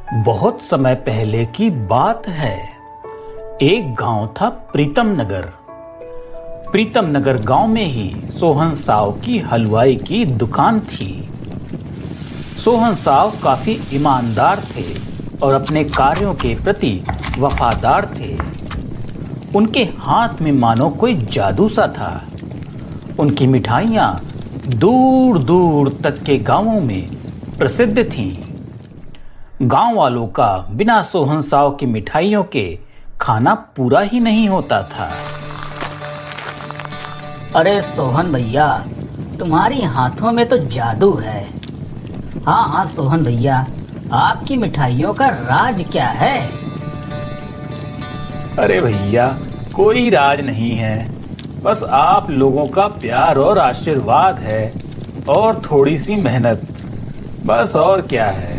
बहुत समय पहले की बात है। एक गांव था प्रीतम नगर। प्रीतम नगर गांव में ही सोहन साव की हलवाई की दुकान थी। सोहन साव काफी ईमानदार थे और अपने कार्यों के प्रति वफादार थे। उनके हाथ में मानो कोई जादू सा था। उनकी मिठाइयाँ दूर दूर तक के गांवों में प्रसिद्ध थीं। गांव वालों का बिना सोहन साव की मिठाइयों के खाना पूरा ही नहीं होता था। अरे सोहन भैया, तुम्हारी हाथों में तो जादू है। हाँ हाँ सोहन भैया, आपकी मिठाइयों का राज क्या है? अरे भैया, कोई राज नहीं है, बस आप लोगों का प्यार और आशीर्वाद है और थोड़ी सी मेहनत, बस और क्या है।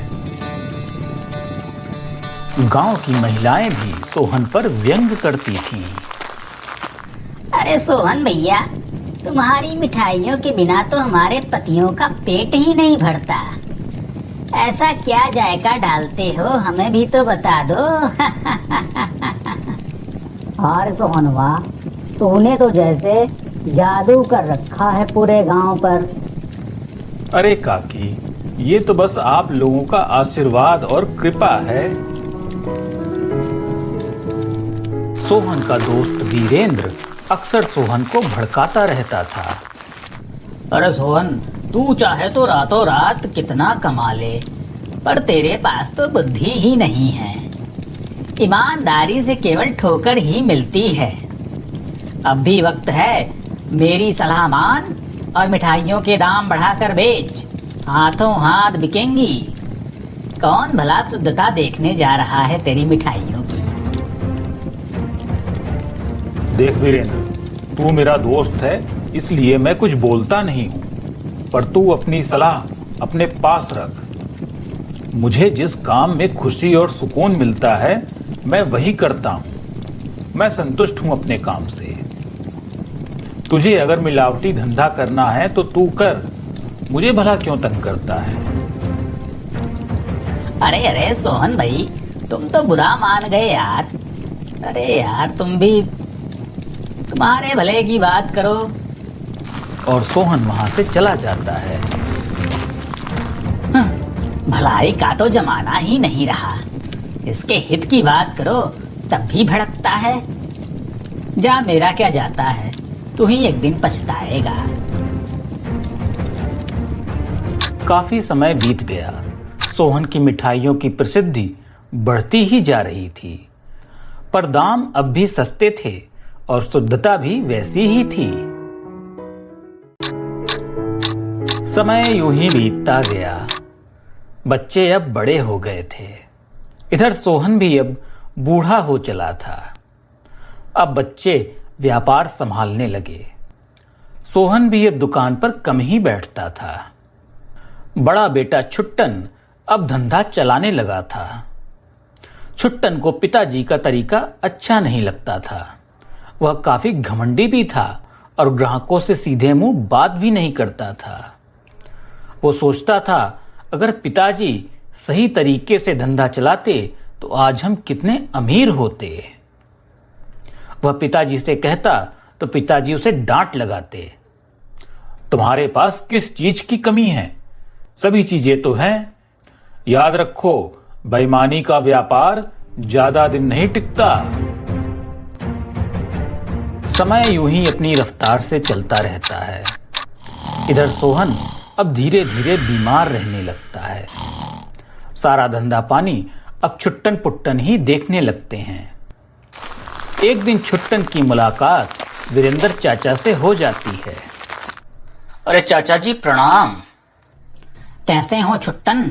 गांव की महिलाएं भी सोहन पर व्यंग करती थीं। अरे सोहन भैया, तुम्हारी मिठाइयों के बिना तो हमारे पतियों का पेट ही नहीं भरता। ऐसा क्या जायका डालते हो, हमें भी तो बता दो। अरे सोहनवा, तूने तो जैसे जादू कर रखा है पूरे गांव पर। अरे काकी, ये तो बस आप लोगों का आशीर्वाद और कृपा है। सोहन का दोस्त वीरेंद्र अक्सर सोहन को भड़काता रहता था। अरे सोहन, तू चाहे तो रातों रात कितना कमा ले, पर तेरे पास तो बुद्धि ही नहीं है। ईमानदारी से केवल ठोकर ही मिलती है। अब भी वक्त है, मेरी सलाह मान और मिठाइयों के दाम बढ़ाकर बेच। हाथों हाथ बिकेंगी। कौन भला शुद्धता देखने जा रहा है तेरी मिठाइयों की? देख वीरेंद्र, तू मेरा दोस्त है, इसलिए मैं कुछ बोलता नहीं हूँ, पर तू अपनी सलाह अपने पास रख। मुझे जिस काम में खुशी और सुकून मिलता है मैं वही करता हूँ। मैं संतुष्ट हूँ अपने काम से। तुझे अगर मिलावटी धंधा करना है तो तू कर, मुझे भला क्यों तंग करता है। अरे अरे सोहन भाई, तुम तो बुरा मान गए यार। अरे यार, तुम भी तुम्हारे भले की बात करो। और सोहन वहां से चला जाता है। भलाई का तो जमाना ही नहीं रहा। इसके हित की बात करो तब भी भड़कता है। जा, मेरा क्या जाता है, तू ही एक दिन पछताएगा। काफी समय बीत गया। सोहन की मिठाइयों की प्रसिद्धि बढ़ती ही जा रही थी, पर दाम अब भी सस्ते थे और शुद्धता भी वैसी ही थी। समय यूं ही बीतता गया। बच्चे अब बड़े हो गए थे। इधर सोहन भी अब बूढ़ा हो चला था। अब बच्चे व्यापार संभालने लगे। सोहन भी अब दुकान पर कम ही बैठता था। बड़ा बेटा छुट्टन अब धंधा चलाने लगा था। छुट्टन को पिताजी का तरीका अच्छा नहीं लगता था। वह काफी घमंडी भी था और ग्राहकों से सीधे मुंह बात भी नहीं करता था। वो सोचता था, अगर पिताजी सही तरीके से धंधा चलाते तो आज हम कितने अमीर होते। वह पिताजी से कहता तो पिताजी उसे डांट लगाते। तुम्हारे पास किस चीज की कमी है? सभी चीजें तो हैं। याद रखो, बेईमानी का व्यापार ज्यादा दिन नहीं टिकता। समय यूं ही अपनी रफ्तार से चलता रहता है। इधर सोहन अब धीरे धीरे बीमार रहने लगता है। सारा धंधा पानी अब छुट्टन पुट्टन ही देखने लगते हैं। एक दिन छुट्टन की मुलाकात वीरेंद्र चाचा से हो जाती है। अरे चाचा जी प्रणाम। कैसे हो छुट्टन?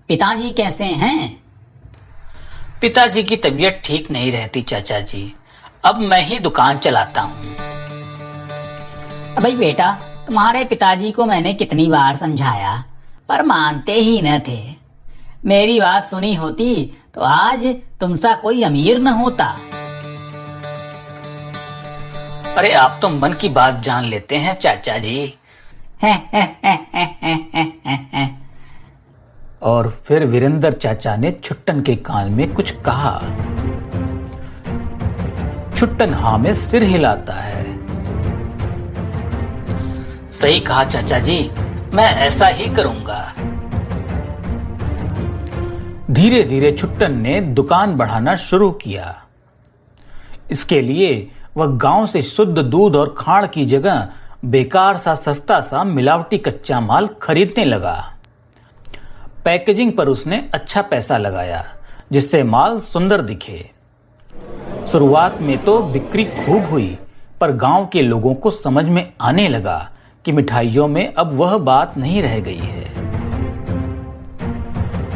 पिताजी कैसे हैं? पिताजी की तबीयत ठीक नहीं रहती चाचा जी, अब मैं ही दुकान चलाता हूँ। भाई बेटा, तुम्हारे पिताजी को मैंने कितनी बार समझाया पर मानते ही न थे। मेरी बात सुनी होती तो आज तुमसा कोई अमीर न होता। अरे आप तो मन की बात जान लेते हैं चाचा जी। और फिर वीरेंद्र चाचा ने छुट्टन के कान में कुछ कहा। छुट्टन हाँ में सिर हिलाता है। सही कहा चाचा जी, मैं ऐसा ही करूंगा। धीरे धीरे छुट्टन ने दुकान बढ़ाना शुरू किया। इसके लिए वह गांव से शुद्ध दूध और खाड़ की जगह बेकार सा सस्ता सा मिलावटी कच्चा माल खरीदने लगा। पैकेजिंग पर उसने अच्छा पैसा लगाया जिससे माल सुंदर दिखे। शुरुआत में तो बिक्री खूब हुई, पर गांव के लोगों को समझ में आने लगा कि मिठाइयों में अब वह बात नहीं रह गई है।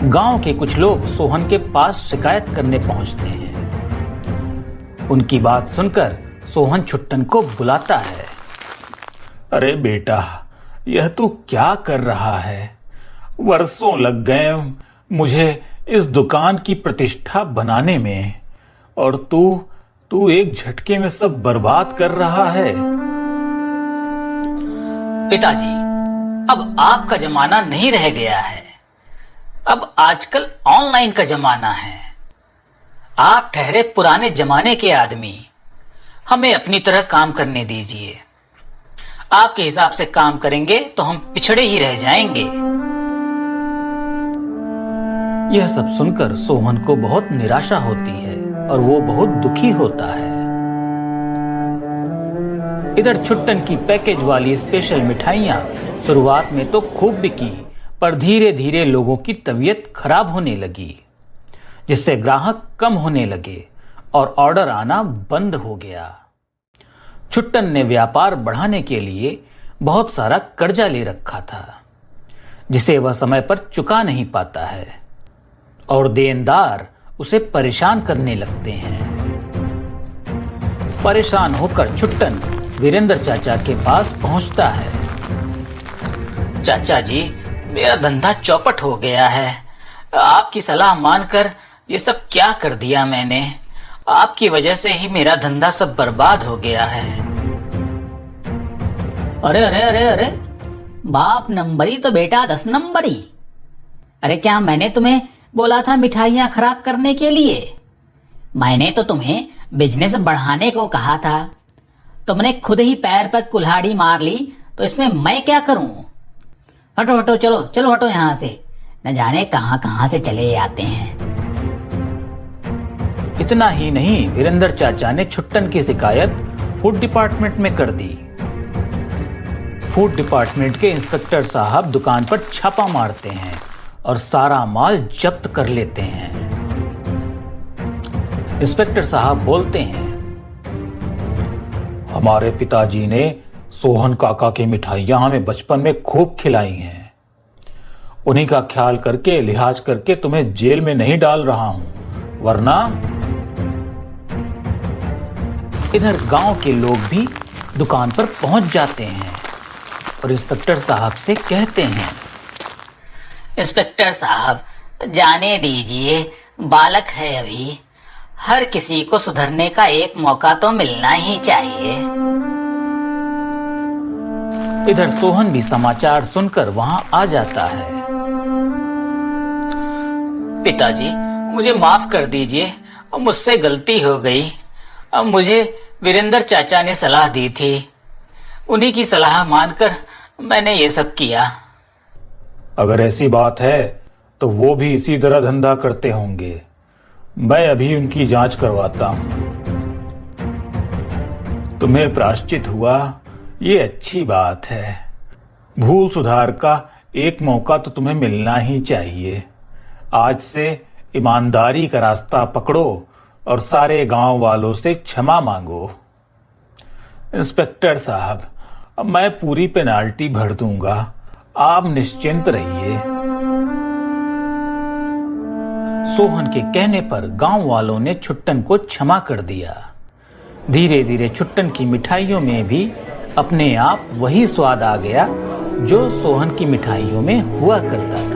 गांव के कुछ लोग सोहन के पास शिकायत करने पहुंचते हैं। उनकी बात सुनकर सोहन छुट्टन को बुलाता है। अरे बेटा, यह तू क्या कर रहा है? वर्षों लग गए मुझे इस दुकान की प्रतिष्ठा बनाने में, और तू एक झटके में सब बर्बाद कर रहा है। पिताजी, अब आपका जमाना नहीं रह गया है। अब आजकल ऑनलाइन का जमाना है। आप ठहरे पुराने जमाने के आदमी, हमें अपनी तरह काम करने दीजिए। आपके हिसाब से काम करेंगे तो हम पिछड़े ही रह जाएंगे। यह सब सुनकर सोहन को बहुत निराशा होती है और वो बहुत दुखी होता है। इधर छुट्टन की पैकेज वाली स्पेशल मिठाइयां शुरुआत में तो खूब बिकी, पर धीरे धीरे लोगों की तबीयत खराब होने लगी, जिससे ग्राहक कम होने लगे और ऑर्डर आना बंद हो गया। छुट्टन ने व्यापार बढ़ाने के लिए बहुत सारा कर्जा ले रखा था, जिसे वह समय पर चुका नहीं पाता है, और देनदार उसे परेशान करने लगते हैं। परेशान होकर छुट्टन वीरेंद्र चाचा के पास पहुंचता है। चाचा जी, मेरा धंधा चौपट हो गया है। आपकी सलाह मानकर ये सब क्या कर दिया मैंने। आपकी वजह से ही मेरा धंधा सब बर्बाद हो गया है। अरे अरे अरे अरे, बाप नंबरी तो बेटा 10 नंबरी। अरे क्या मैंने तुम्हें बोला था मिठाइयां खराब करने के लिए? मैंने तो तुम्हें बिजनेस बढ़ाने को कहा था। तुमने खुद ही पैर पर कुल्हाड़ी मार ली, तो इसमें मैं क्या करूं? हटो हटो, चलो चलो हटो यहाँ से। न जाने कहां कहां से चले आते हैं। इतना ही नहीं, वीरेंद्र चाचा ने छुट्टन की शिकायत फूड डिपार्टमेंट में कर दी। फूड डिपार्टमेंट के इंस्पेक्टर साहब दुकान पर छापा मारते हैं और सारा माल जब्त कर लेते हैं। इंस्पेक्टर साहब बोलते हैं, हमारे पिताजी ने सोहन काका की मिठाइयां हमें बचपन में खूब खिलाई हैं। उन्हीं का ख्याल करके, लिहाज करके तुम्हें जेल में नहीं डाल रहा हूं, वरना। इधर गांव के लोग भी दुकान पर पहुंच जाते हैं और इंस्पेक्टर साहब से कहते हैं, इंस्पेक्टर साहब, जाने दीजिए, बालक है अभी। हर किसी को सुधरने का एक मौका तो मिलना ही चाहिए। इधर सोहन भी समाचार सुनकर वहां आ जाता है। पिताजी, मुझे माफ कर दीजिए, मुझसे गलती हो गई। अब मुझे वीरेंद्र चाचा ने सलाह दी थी, उन्हीं की सलाह मानकर मैंने ये सब किया। अगर ऐसी बात है तो वो भी इसी तरह धंधा करते होंगे। मैं अभी उनकी जांच करवाता हूं। तुम्हें प्रायश्चित हुआ, ये अच्छी बात है। भूल सुधार का एक मौका तो तुम्हें मिलना ही चाहिए। आज से ईमानदारी का रास्ता पकड़ो और सारे गांव वालों से क्षमा मांगो। इंस्पेक्टर साहब, अब मैं पूरी पेनाल्टी भर दूंगा, आप निश्चिंत रहिए। सोहन के कहने पर गांव वालों ने छुट्टन को क्षमा कर दिया। धीरे धीरे छुट्टन की मिठाइयों में भी अपने आप वही स्वाद आ गया जो सोहन की मिठाइयों में हुआ करता था।